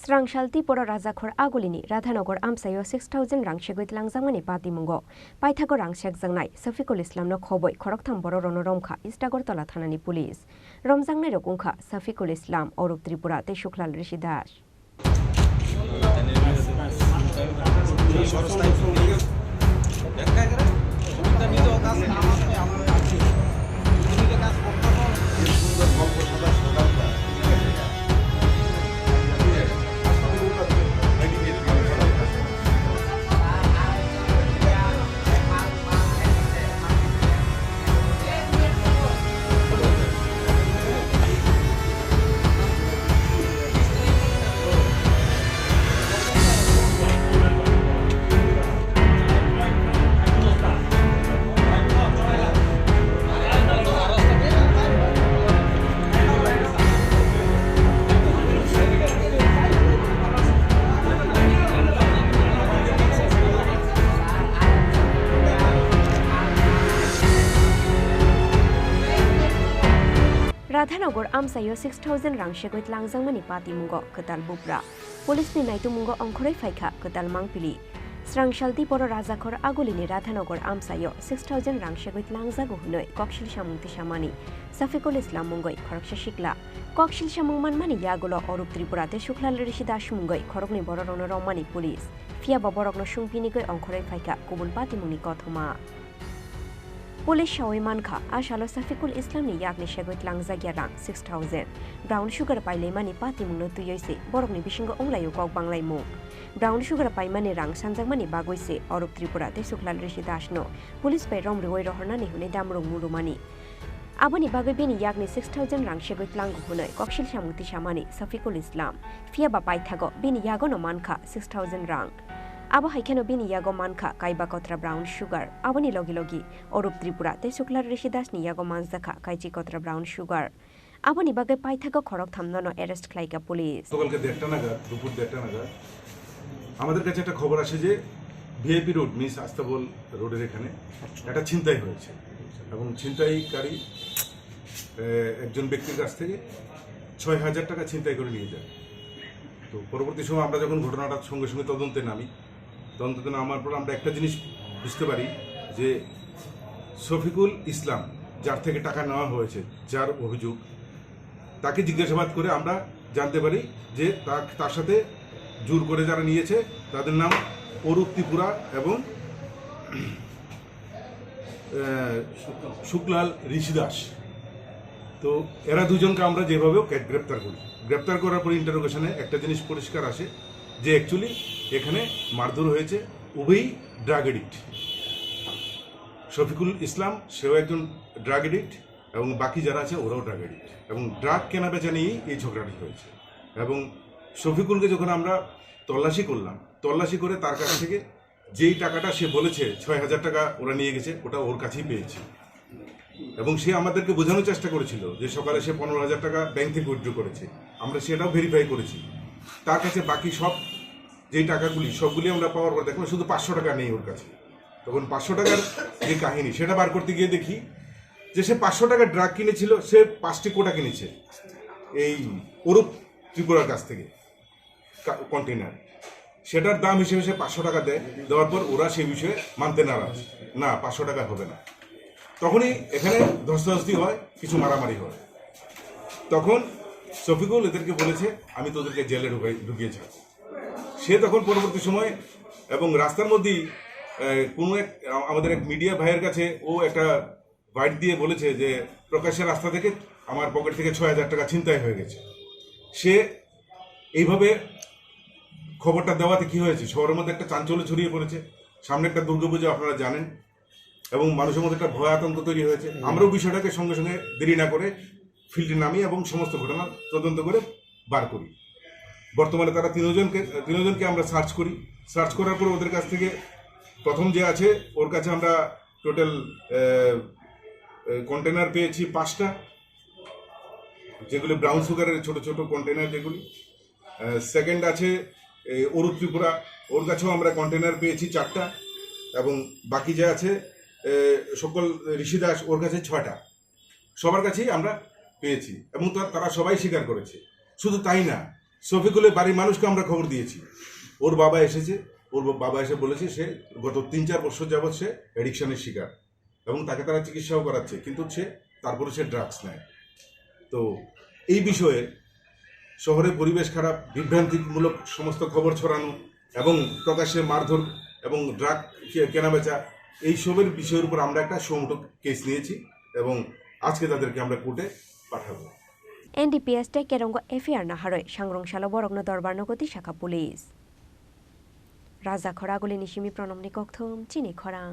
Srangshal Poro Razakhor Agulini, Radhanogor Amsayo 6,000 Rangshegwit Langzamani Patimungo, Paithago Rangshek Zangnai, Safikul Islam no Khoboi, Koroktham Boro Ronoromkha, Istagor Tola Thanani Police, Romzangnai Rokungkha, Safikul Islam, Orup Tripura, Te Shuklal Rishidash. Radhanogor Amsayo 6,000 Rangshegwit Langzamani Patimungo, Katal Bupra, Police ni Naitumungo Onkhorei Faika, Katal Mangpili, Srangshal Poro Razakhor Agulini Radhanogor Amsayo 6,000 Rangshegwit Langzago Hunoi, Kokshil Shamunti Shamani, Safikul Islam Mungoi, Koroksha Shikla, Kokshil Shamuman Mani Yagulo Orup Tripura, Te Shuklal Rishidash Mungoi, Korogni Boro Ronoromani Police, Fia Baborogno Shumpinigoi Onkhorei Faika, Kubul Patimuni Kothoma. Police Shawimanka, Ashalo Safikul Islam ni Yakni Shegwit Langzagyarang 6,000. Brown sugar pai lemani pati mungno tuyoise, Borogni Bishingo Onglayo Kok Banglai Mung. Brown sugar pai mani rang Sanjangmani Bagoise, Orup Tripura, Te Suklal Rishidashno, Police by Rom Ruoi Rohornani Hune Damrung Murumani. Abani Bagabini Yakni 6,000 rang Shegwit Langu Hunoi, Kokshil Shamuti Shamani, Safikul Islam, Fia Bapai Thago, Bini Yagono Manka, 6,000 rang. Aba haikeno bini yago manka kaiba kotra brown sugar abani logi logi orup tripura te suklar rishidas ni yago manzakha kaichi kotra brown sugar abani bage paithago khorok thamnono arrest khlaika police সকালকে 1:30 নাগাদ দুপুর 1:30 নাগাদ আমাদের কাছে একটা খবর আসে যে VIP road miss আস্তাবল রোডের এখানে একটা ছিনতাই হয়েছে এবং ছিনতাইকারী একজন ব্যক্তির কাছ থেকে ৬,০০০ টাকা ছিনতাই করে নিয়ে যায়। তো পরবর্তী সময় আমরা যখন ঘটনাটার সঙ্গে সঙ্গে তদন্তে নামার পর আমরা একটা জিনিস বুঝতে পারি যে শফিকুল ইসলাম যার থেকে টাকা নেওয়া হয়েছে, যার অভিযোগ, তাকে জিজ্ঞাসাবাদ করে আমরা জানতে পারি যে তার সাথে জোর করে যারা নিয়েছে তাদের নাম অরূপ ত্রিপুরা এবং শুক্লাল ঋষিদাস। তো এরা দুজনকে আমরা যেভাবেও গ্রেপ্তার করার পর ইন্টারোগেশনে একটা জিনিস পরিষ্কার আসে যে অ্যাকচুয়ালি এখানে মারধর হয়েছে উভয়ই ড্রাগ এডিক্ট। শফিকুল ইসলাম সেও একজন ড্রাগ এডিক্ট এবং বাকি যারা আছে ওরাও ড্রাগ এডিক্ট এবং ড্রাগ কেনা বেচা নিয়েই এই ঝগড়াটি হয়েছে। এবং শফিকুলকে যখন আমরা তল্লাশি করে তার কাছ থেকে যেই টাকাটা সে বলেছে ৬,০০০ টাকা ওরা নিয়ে গেছে ওটা ওর কাছেই পেয়েছে এবং সে আমাদেরকে বোঝানোর চেষ্টা করেছিল যে সকালে সে ১৫,০০০ টাকা ব্যাংক থেকে উইথড্র করেছে। আমরা সেটাও ভেরিফাই করেছি। তার কাছে বাকি সব যেই টাকাগুলি সবগুলি আমরা পাওয়ার পর দেখলাম শুধু ৫০০ টাকা নেই ওর কাছে। তখন ৫০০ টাকার যে কাহিনী সেটা বার করতে গিয়ে দেখি যে সে ৫০০ টাকার ড্রাগ কিনেছিল, সে ৫টি কোটা কিনেছে এই অরূপ ত্রিপুরার কাছ থেকে কন্টেনার। সেটার দাম হিসেবে সে ৫০০ টাকা দেওয়ার পর ওরা সেই বিষয়ে মানতে নারাজ, না ৫০০ টাকা হবে না। তখনই এখানে ধস্তাধস্তি হয়, কিছু মারামারি হয়। তখন শফিকুল এদেরকে বলেছে আমি তোদেরকে জেলে ঢুকিয়ে ছাড়ব। সে তখন পরবর্তী সময় এবং রাস্তার মধ্যেই আমাদের এক মিডিয়া ভাইয়ের কাছে ও একটা বাইট দিয়ে বলেছে যে প্রকাশ্যের রাস্তা থেকে আমার পকেট থেকে ৬,০০০ টাকা ছিনতাই হয়ে গেছে। সে এইভাবে খবরটা দেওয়াতে কি হয়েছে, শহরের মধ্যে একটা চাঞ্চল্য ছড়িয়ে পড়েছে। সামনে একটা দুর্গাপূজা আপনারা জানেন এবং মানুষের মধ্যে একটা ভয় আতঙ্ক তৈরি হয়েছে। আমরাও বিষয়টাকে সঙ্গে সঙ্গে দেরি না করে ফিল্ডে নামি এবং সমস্ত ঘটনা তদন্ত করে বার করি। বর্তমানে তারা তিনজনকে আমরা সার্চ করার পর ওদের কাছ থেকে প্রথম যে আছে ওর কাছে আমরা টোটাল কন্টেনার পেয়েছি 5টা, যেগুলি ব্রাউন সুগারের ছোট ছোট কন্টেনার যেগুলি। সেকেন্ড আছে অরূপ ত্রিপুরা, ওর কাছেও আমরা কন্টেনার পেয়েছি 4টা এবং বাকি যে আছে সকল ঋষিদাস ওর কাছে 6টা। সবার কাছেই আমরা পেয়েছি এবং তারা সবাই স্বীকার করেছে। শুধু তাই না, শফিকুলের বাড়ির মানুষকে আমরা খবর দিয়েছি, ওর বাবা এসেছে, ওর বাবা এসে বলেছে সে গত 3-4 বছর যাবৎ সে অ্যাডিকশনের শিকার এবং তাকে তারা চিকিৎসাও করাচ্ছে, কিন্তু তারপরে সে ড্রাগস নেয়। তো এই বিষয়ে শহরের পরিবেশ খারাপ, বিভ্রান্তিমূলক সমস্ত খবর ছড়ানো এবং প্রকাশ্যে মারধর এবং ড্রাগ কেনাবেচা, এইসবের বিষয়ের উপর আমরা একটা সুমোটো কেস নিয়েছি এবং আজকে তাদেরকে আমরা কোর্টে পাঠাবো। NDPS কেরঙ্গ এফআইআর নাহারয় সাংরংশাল বরগ্ন দরবারনগতি শাখা পুলিশ রাজা খরা আগুলি নিশিমি প্রণমনি কক্থম চিনি খরাং।